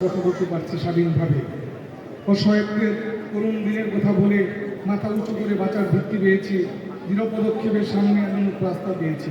কথা বলতে পারছি স্বাধীনভাবে। অসহায়ত্বের করুণ দিনের কথা বলে মাথা উঁচু করে বাঁচার ভিত্তি পেয়েছি, দৃঢ় পদক্ষেপের সামনে এমন রাস্তা পেয়েছি।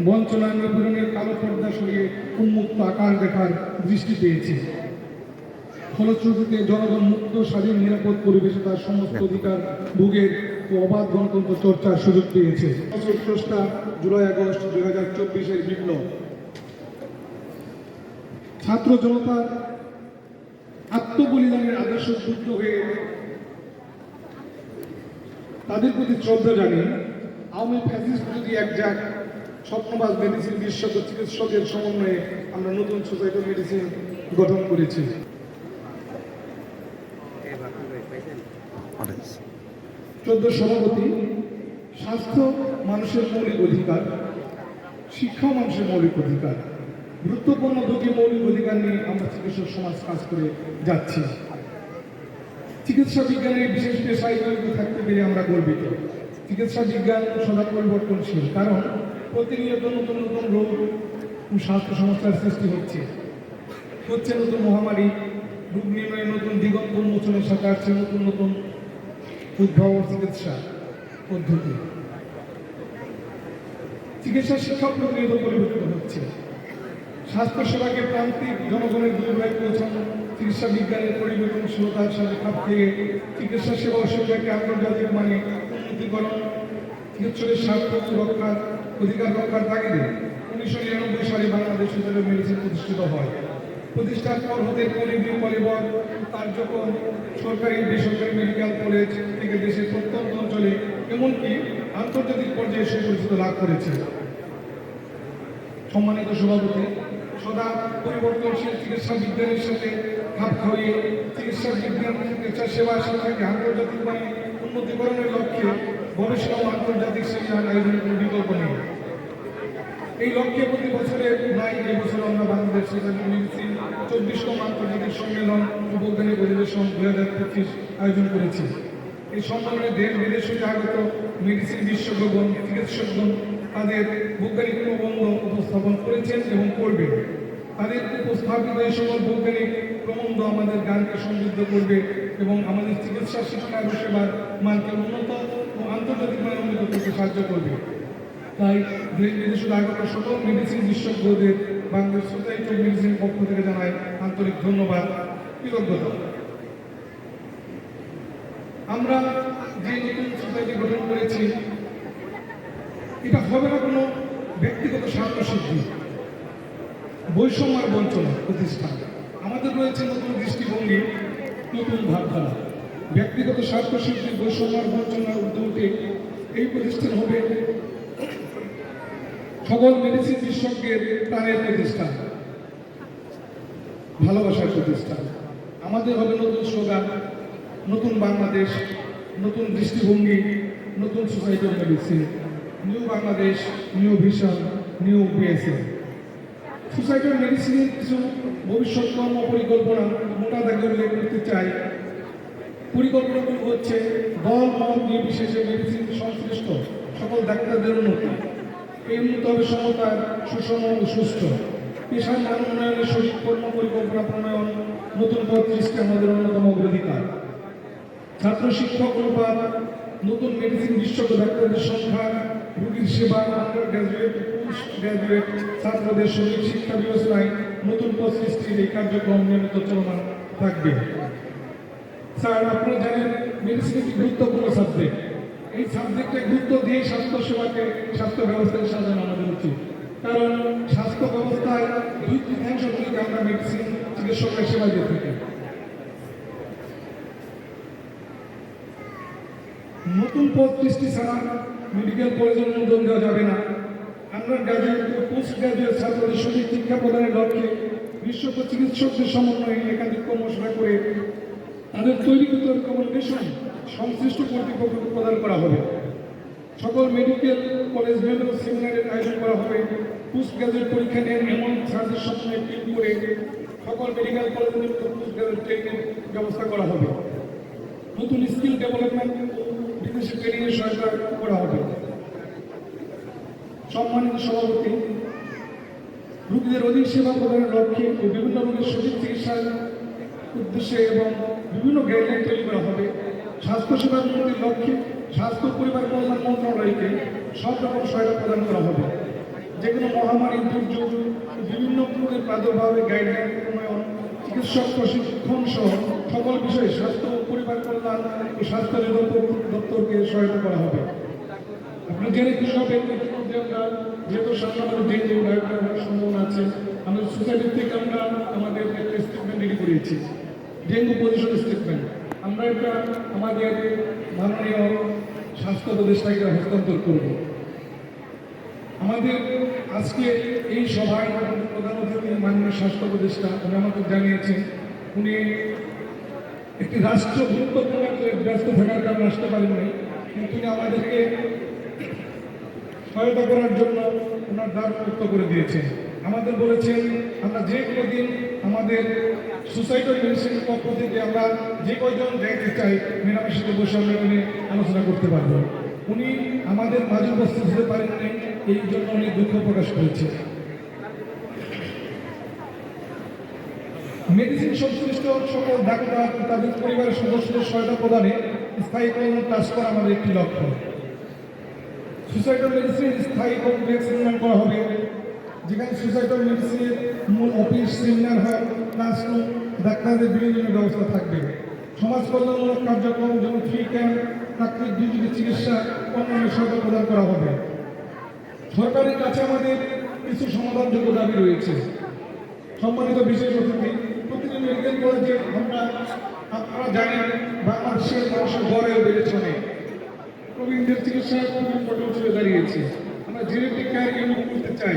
বঞ্চনা নিপীড়নের কালো পর্দা সরিয়ে উন্মুক্ত আকাশ দেখার দৃষ্টি পেয়েছি। ফলশ্রুতিতে জনগণ মুক্ত, স্বাধীন, নিরাপদ পরিবেশে তার সমস্ত অধিকার ভোগের ও অবাধ গণতন্ত্র চর্চার সুযোগ পেয়েছে। স্রষ্টা জুলাই আগস্ট 2024-এর বিপ্লব ছাত্র জনতার আত্মবলিদানের আদর্শ উদ্বুদ্ধ হয়ে তাদের প্রতি শ্রদ্ধা জানিয়ে আওয়ামী ফ্যাসিস্ট যদি একজাক স্বপ্নবাজ মেডিসিন বিশেষজ্ঞ চিকিৎসকের সমন্বয়ে আমরা নতুন সোসাইটি মেডিসিন গঠন করেছি। সভাপতি, স্বাস্থ্য মানুষের মৌলিক অধিকার, শিক্ষা মানুষের মৌলিক অধিকার, গুরুত্বপূর্ণ দুটি মৌলিক অধিকার নিয়ে আমরা চিকিৎসক সমাজ কাজ করে যাচ্ছি। চিকিৎসা বিজ্ঞানের বিশেষ পেশায় জড়িত থাকতে পেরে আমরা গর্বিত। চিকিৎসা বিজ্ঞান সদা পরিবর্তনশীল, কারণ প্রতিনিয়ত নতুন নতুন রোগ ও স্বাস্থ্য সমস্যার সৃষ্টি হচ্ছে নতুন মহামারী, রোগ নির্ণয়ের নতুন দিগন্ত উন্মোচনের সাথে আসছে নতুন নতুন উদ্ভাবন চিকিৎসা পদ্ধতি। চিকিৎসা শিক্ষা প্রতিনিয়ত পরিবর্তিত হচ্ছে। স্বাস্থ্যসেবাকে প্রান্তিক জনগণের দূরভাবে পৌঁছানো, চিকিৎসা বিজ্ঞানের পরিবর্তনশীলতার সাথে খাপ খেয়ে চিকিৎসা সেবা ও সেবাকে আন্তর্জাতিক মানে উন্নতিকরণ, চিকিৎসকের স্বার্থ রক্ষার অধিকার রক্ষার তাগিদে 1999 সালে বাংলাদেশ সোসাইটি মেডিসিন প্রতিষ্ঠিত হয়। প্রতিষ্ঠার পর হতে পরিধি পরিবহন কার্যক্রম সরকারি বেসরকারি মেডিকেল কলেজ থেকে দেশের প্রত্যন্ত অঞ্চলে এমনকি আন্তর্জাতিক পর্যায়ে সুপরিচিত লাভ করেছে। সম্মানিত সভাপতি, সদা পরিবর্তনশীল চিকিৎসা বিজ্ঞানের সাথে খাপ খাইয়ে চিকিৎসা বিজ্ঞান চিকিৎসা সেবা শিক্ষাকে আন্তর্জাতিক মানে উন্নতিকরণের লক্ষ্যে গবেষণা ও আন্তর্জাতিক সেমিনার আয়োজনের কোনো বিকল্প নেই। এই লক্ষ্যে প্রতি বছরে নাই এবছর আমরা বাংলাদেশ সোসাইটি মেডিসিন 24তম আন্তর্জাতিক সম্মেলন ও বৈজ্ঞানিক অধিবেশন 2025 আয়োজন করেছি। এই সম্মেলনে দেশ বিদেশ থেকে আগত মেডিসিন বিশেষজ্ঞগণ, চিকিৎসকগণ তাদের বৈজ্ঞানিক প্রবন্ধ উপস্থাপন করেছেন এবং করবেন। তাদের উপস্থাপিত এই সকল বৈজ্ঞানিক প্রবন্ধ আমাদের জ্ঞানকে সমৃদ্ধ করবে এবং আমাদের চিকিৎসা শিক্ষা ও সেবার মানকে উন্নত ও আন্তর্জাতিক মানে উন্নত করতে সাহায্য করবে। তাই দেশ বিদেশে আগত সকল মেডিসিন বিশেষজ্ঞদের বাংলাদেশ সোসাইটি অফ মেডিসিন পক্ষ থেকে জানাই আন্তরিক ধন্যবাদ, কৃতজ্ঞতা। আমরা যে নতুন সোসাইটি গঠন করেছি, এটা হবে না কোনো ব্যক্তিগত স্বার্থ সিদ্ধি, বৈষম্য আর বঞ্চনা প্রতিষ্ঠান। আমাদের রয়েছে নতুন দৃষ্টিভঙ্গি, নতুন ভাবধারা। ব্যক্তিগত স্বার্থ সিদ্ধি, বৈষম্য আর বঞ্চনার ঊর্ধ্বে উঠে এই প্রতিষ্ঠান হবে সকল মেডিসিন বিশেষজ্ঞের প্রাণের প্রতিষ্ঠান, ভালোবাসার প্রতিষ্ঠান। আমাদের হবে নতুন স্লোগান, নতুন বাংলাদেশ, নতুন দৃষ্টিভঙ্গি, নতুন society of medicine, new Bangladesh, new vision, new BSA. Society of মেডিসিনের কিছু ভবিষ্যৎ কর্ম পরিকল্পনা মোটা দাগে উল্লেখ করতে চাই। পরিকল্পনাগুলো হচ্ছে দল মত নির্বিশেষে মেডিসিন সংশ্লিষ্ট সকল ডাক্তারদের উন্নতি। এই উন্নত হবে সমতার, সুষম ও সুস্থ পেশার মান উন্নয়নের সঠিক কর্ম পরিকল্পনা প্রণয়ন, নতুন পথ সৃষ্টি আমাদের অন্যতম অগ্রাধিকার। ছাত্র শিক্ষক অনুপাত, নতুন মেডিসিন বিশেষজ্ঞ ডাক্তারদের সংখ্যা, রোগীর সেবা, আন্ডার গ্রাজুয়েট, পোস্ট গ্রাজুয়েট ছাত্রদের সঠিক শিক্ষা ব্যবস্থায় নতুন পথ সৃষ্টির এই কার্যক্রম নিয়মিত চলমান থাকবে। স্যার, আপনারা জানেন মেডিসিন একটি গুরুত্বপূর্ণ সাবজেক্ট। এই সাবজেক্টে গুরুত্ব দিয়ে স্বাস্থ্য সেবাকে, স্বাস্থ্য ব্যবস্থাকে সাজানো আমাদের উচিত। কারণ স্বাস্থ্য ব্যবস্থায় 2/3 লোককে আমরা মেডিসিন চিকিৎসকের সেবা দিয়ে থাকি। নতুন পথ সৃষ্টি ছাড়া মেডিকেল কলেজের অনুমোদন দেওয়া যাবে না। আন্ডার গ্রাজুয়েট ও পোস্ট গ্রাজুয়েট ছাত্রদের সঠিক শিক্ষা প্রদানের লক্ষ্যে বিশেষজ্ঞ চিকিৎসকদের সমন্বয়ে একাধিক কর্মশালা করে তাদের তৈরিকৃত রেকমেন্ডেশন সংশ্লিষ্ট কর্তৃপক্ষকে প্রদান করা হবে। সকল মেডিকেল কলেজ লেভেল সেমিনারের আয়োজন করা হবে। পোস্ট গ্রাজুয়েট পরীক্ষা নেন এমন স্যারদের সমন্বয়ে টিম করে সকল মেডিকেল কলেজে পোস্ট গ্রাজুয়েট ট্রেনিংয়ের ব্যবস্থা করা হবে। নতুন স্কিল ডেভেলপমেন্ট ও বিদেশি ট্রেনিংয়ের সহায়তা করা হবে। সম্মানিত সভাপতি, রোগীদের অধিক সেবা প্রদানের লক্ষ্যে ও বিভিন্ন রোগের সঠিক চিকিৎসার উদ্দেশ্যে এবং বিভিন্ন গাইডলাইন তৈরি করা হবে। স্বাস্থ্যসেবার উন্নতির লক্ষ্যে স্বাস্থ্য ও পরিবার কল্যাণ মন্ত্রণালয়কে সব রকম সহায়তা প্রদান করা হবে। যে কোনো মহামারী, দুর্যোগ, বিভিন্ন রোগের প্রাদুর্ভাবে গাইডলাইন প্রণয়ন, চিকিৎসক প্রশিক্ষণ সহ সকল বিষয়ে স্বাস্থ্য ও পরিবার কল্যাণ ও স্বাস্থ্য দপ্তরকে সহায়তা করা হবে। আপনারা জেনে খুশি হবেন যে আমরা যেহেতু সামনে আমাদের ডেঙ্গু সম্ভাবনা আছে, আমাদের সোসাইটির থেকে আমরা আমাদের একটা স্টেটমেন্ট রেডি করেছি, ডেঙ্গু পজিশন স্টেটমেন্ট। আমরা এটা আমাদের মাননীয় স্বাস্থ্য উপদেষ্টাকে হস্তান্তর করব। আমাদের আজকে এই সভায় প্রধান অতিথি মাননীয় স্বাস্থ্য উপদেষ্টা উনি আমাকে জানিয়েছেন উনি একটি রাষ্ট্র গুরুত্বপূর্ণ ব্যস্ত থাকার কারণে আসতে পারেননি, কিন্তু উনি আমাদেরকে সহায়তা করার জন্য ওনার দ্বার মুক্ত করে দিয়েছেন। আমাদের বলেছেন আমরা যে কোনো দিন আমাদের সোসাইটি মেডিসিনের পক্ষ থেকে আমরা যে কয়জন যাইতে চাই ম্যাডামের সাথে বসে আমরা উনি আলোচনা করতে পারবো। উনি আমাদের মাঝে উপস্থিত হতে পারেননি, এই জন্য উনি দুঃখ প্রকাশ করেছেন। মেডিসিন সংশ্লিষ্ট সকল ডাক্তার তাদের পরিবারের সদস্যদের সহায়তা প্রদানে স্থায়ী কল্যাণ কাজ করা আমাদের একটি লক্ষ্য। সোসাইটাল মেডিসিন স্থায়ী কমপ্লেক্স নির্মাণ করা হবে, যেখানে সোসাইটাল মেডিসিনের মূল অফিস, সেমিনার হল, ক্লাসরুম, ডাক্তারদের বিনোদনের ব্যবস্থা থাকবে। সমাজ কল্যাণমূলক কার্যক্রম যেমন ফ্রি ক্যাম্প, প্রাকৃতিক দুর্যোগের চিকিৎসা, অন্যান্য সহায়তা প্রদান করা হবে। সরকারের কাছে আমাদের কিছু সমাধানযোগ্য দাবি রয়েছে। সম্মানিত বিশেষ অতিথি, প্রতিটি মেডিকেল কলেজে আপনারা জানেন বাংলাদেশের মানুষের গড়ে বেড়েছে অনেক, প্রবীণদের চিকিৎসা খুবই ইম্পর্টেন্ট হয়ে দাঁড়িয়েছে। আমরা জেনেটিক কেয়ার ইউনিট করতে চাই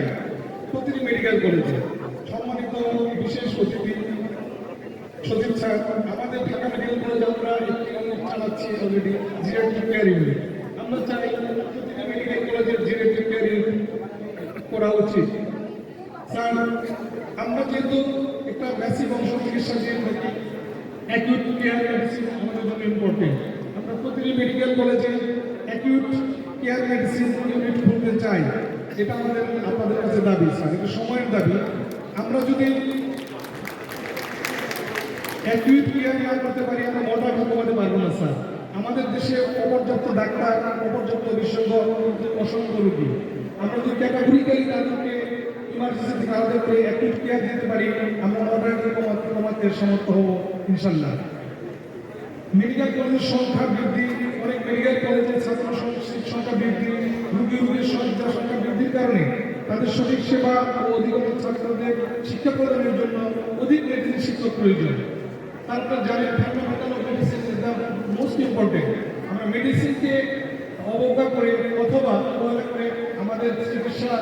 প্রতিটি মেডিকেল কলেজে। সম্মানিত বিশেষ অতিথি সচিব স্যার, আমাদের ঢাকা মেডিকেল কলেজে আমরা একটি ইউনিট চালাচ্ছি অলরেডি, জেনেটিক কেয়ার ইউনিট। আমরা চাই প্রতিটি মেডিকেল কলেজের জেনেটিক কেয়ার ইউনিট করা উচিত। স্যার, আমরা যেহেতু একটা বেসিক অংশ চিকিৎসা দিয়ে থাকি, অ্যাকিউট কেয়ার মেডিসিন আমাদের জন্য ইম্পর্টেন্ট। আমরা প্রতিটি মেডিকেল কলেজে অ্যাকিউট কেয়ার মেডিসিন ইউনিট খুলতে চাই, এটা আমাদের আপনাদের কাছে দাবি স্যার, এটা সময়ের দাবি। আমরা যদি অ্যাকিউট কেয়ার না করতে পারি আমরা মডার্ন কমাতে পারবো না স্যার। আমাদের দেশে অপর্যাপ্ত ডাক্তার, অপর্যাপ্ত বিশেষজ্ঞ, অসংখ্য রোগী। আমরা যদি ক্যাটাগরিক্যালি তাদেরকে ইমার্জেন্সি থেকে আলাদা করে অ্যাকিউট কেয়ার দিতে পারি, আমরা মডার্ন কমাতে সমর্থ হব ইনশাল্লাহ। মেডিকেল কলেজের সংখ্যা বৃদ্ধি, অনেক মেডিকেল কলেজের ছাত্র সংখ্যা বৃদ্ধি, রোগীর সংখ্যা বৃদ্ধির কারণে তাদের সঠিক সেবা ও অধিকতর ছাত্রদের শিক্ষা প্রদানের জন্য অধিক মেডিসিন শিক্ষক প্রয়োজন। তারপর জানেন fundamental of medicine is the most important. আমরা মেডিসিনকে অবজ্ঞা করে অথবা অবহেলা করে আমাদের চিকিৎসা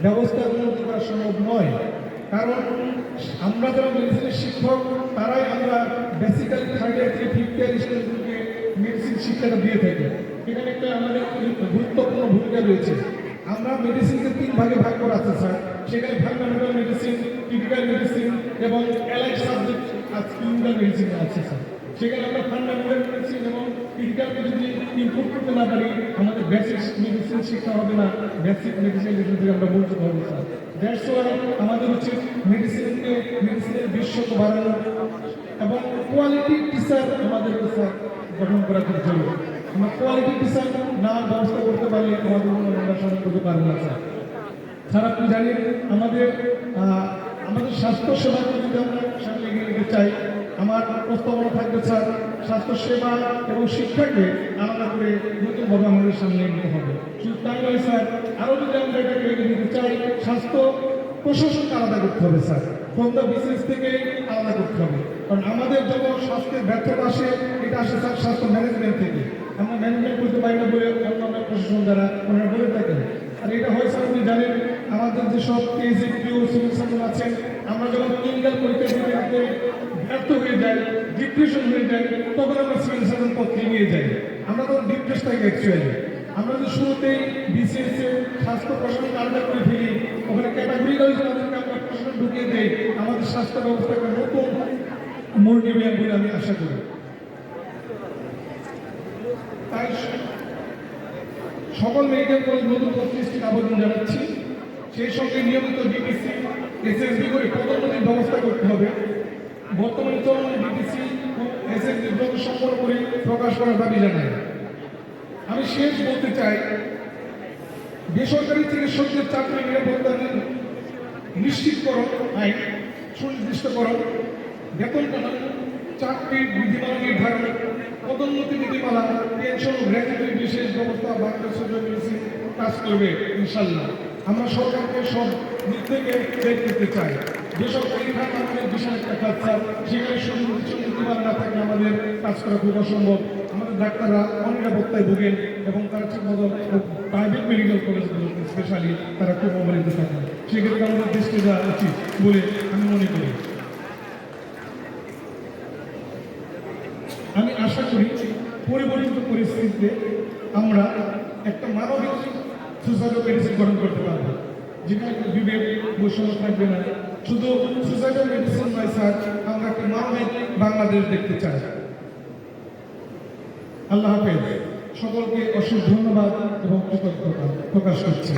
ব্যবস্থা উন্নতি করা সম্ভব নয়। কারণ আমরা যারা মেডিসিনের শিক্ষক তারাই আমরা বেসিক্যালি থার্ড ইয়ার থেকে ফিফথ ইয়ার স্টুডেন্টদেরকে মেডিসিন শিক্ষাটা দিয়ে থাকি। এখানে একটা আমাদের গুরুত্বপূর্ণ ভূমিকা রয়েছে। আমরা মেডিসিনকে 3 ভাগে ভাগ করা আছে স্যার, সেখানে ফান্ডামেন্টাল মেডিসিন, ক্রিটিক্যাল মেডিসিন এবং অ্যালাইড সাবজেক্ট ক্লিনিক্যাল মেডিসিন আছে স্যার। সেখানে আমরা ফান্ডামেন্টাল মেডিসিন এবং ক্রিটিক্যালকে যদি ইমপ্রুভ করতে না পারি আমাদের বেসিক মেডিসিন শিক্ষা হবে না, বেসিক মেডিসিন থেকে আমরা বঞ্চিত হবো স্যার। দ্যাটস ওয়াই আমাদের উচিত মেডিসিনের বিশ্বকে বাড়ানো এবং কোয়ালিটি টিচার আমাদের স্যার গঠন করা খুব জরুরি। আমরা কোয়ালিটি টিচার না ব্যবস্থা করতে পারলে আমাদের আমরা সামনে করতে পারবো না স্যার। স্যার আপনি জানেন আমাদের স্বাস্থ্যসেবাকে যদি আমরা সামনে এগিয়ে নিতে চাই, আমার প্রস্তাবনা থাকবে স্যার স্বাস্থ্যসেবা এবং শিক্ষাকে আলাদা করে নতুনভাবে আমাদের সামনে নিতে হবে। শুধু তাই নয় স্যার, আরও যদি আমরা এটাকে এগিয়ে নিতে চাই স্বাস্থ্য প্রশাসনকে আলাদা করতে হবে স্যার, ফ্রম দ্য বিজনেস থেকে আলাদা করতে হবে। কারণ আমাদের যখন স্বাস্থ্যের ব্যর্থতা আসে এটা আসে স্যার স্বাস্থ্য ম্যানেজমেন্ট থেকে। আমরা ম্যানেজমেন্ট করতে পারি না বলে অন্যান্য প্রশাসন দ্বারা ওনারা বলে থাকেন। আর এটা হয় স্যার আপনি জানেন আমাদের যেসব কেজি পিওর সিভিল সার্জন আছেন, আমরা যখন ক্লিনিক্যাল পরীক্ষা দিতে দিতে ব্যর্থ হয়ে যাই, ডিপ্রেশন হয়ে যায়, তখন আমরা সিভিল সার্জন পক্ষে নিয়ে যাই। আমরা তখন ডিপ্রেস থাকি অ্যাকচুয়ালি। আমরা যদি শুরুতেই বিসিএস এ স্বাস্থ্য প্রশাসনকে আলাদা করে ফেলি, ওখানে ক্যাটাগরিক্যালি তাদেরকে আমরা প্রশাসন ঢুকিয়ে দেই, আমাদের স্বাস্থ্য ব্যবস্থা একটা নতুন মোড় নেবে বলে আমি আশা করি। তাই সকল মেডিকেল কলেজ নতুন 35টি আবেদন জানাচ্ছি। সেই সঙ্গে নিয়মিত ডিপিসি এসএসবি করে পদোন্নতির ব্যবস্থা করতে হবে। বর্তমানে চলমান বিটিসি ও এসএনজি দ্রুত সম্পন্ন করে প্রকাশ করার দাবি জানায়। আমি শেষ বলতে চাই, বেসরকারি চিকিৎসকদের চাকরি নিরাপত্তা নিশ্চিতকরণ আইন সুনির্দিষ্টকরণ, বেতন কাঠামো, চাকরির বিধিমালা নির্ধারণ, পদোন্নতি নীতিমালা, পেনশন ও গ্র্যাজুয়েটি বিশেষ ব্যবস্থা বাংলাদেশ সরকার কাজ করবে ইনশাল্লাহ। আমরা সরকারকে সব দিক থেকে বের করতে চাই। বেসরকারি খাত আমাদের বিশাল একটা কাজ, সেখানে সুনির্দিষ্ট নীতিমালা না থাকলে আমাদের কাজ করা খুব অসম্ভব। আমাদের ডাক্তাররা অনিরাপত্তায় ভোগেন এবং তারা ঠিক মতো প্রাইভেট মেডিকেল কলেজগুলোতে স্পেশালি তারা খুব অবহেলিত থাকেন। সেক্ষেত্রে আমাদের দৃষ্টি দেওয়া উচিত বলে আমি মনে করি। আমি আশা করি পরিবর্তিত পরিস্থিতিতে আমরা একটা মানবিক সুসাইডাল মেডিসিন গঠন করতে পারবো, যেখানে বিবেক বৈষম্য থাকবে না। শুধু সুসাইডাল মেডিসিন নয় স্যার, আমরা একটা মানবিক বাংলাদেশ দেখতে চাই। আল্লাহ হাফেজ। সকলকে অশেষ ধন্যবাদ এবং কৃতজ্ঞতা প্রকাশ করছি।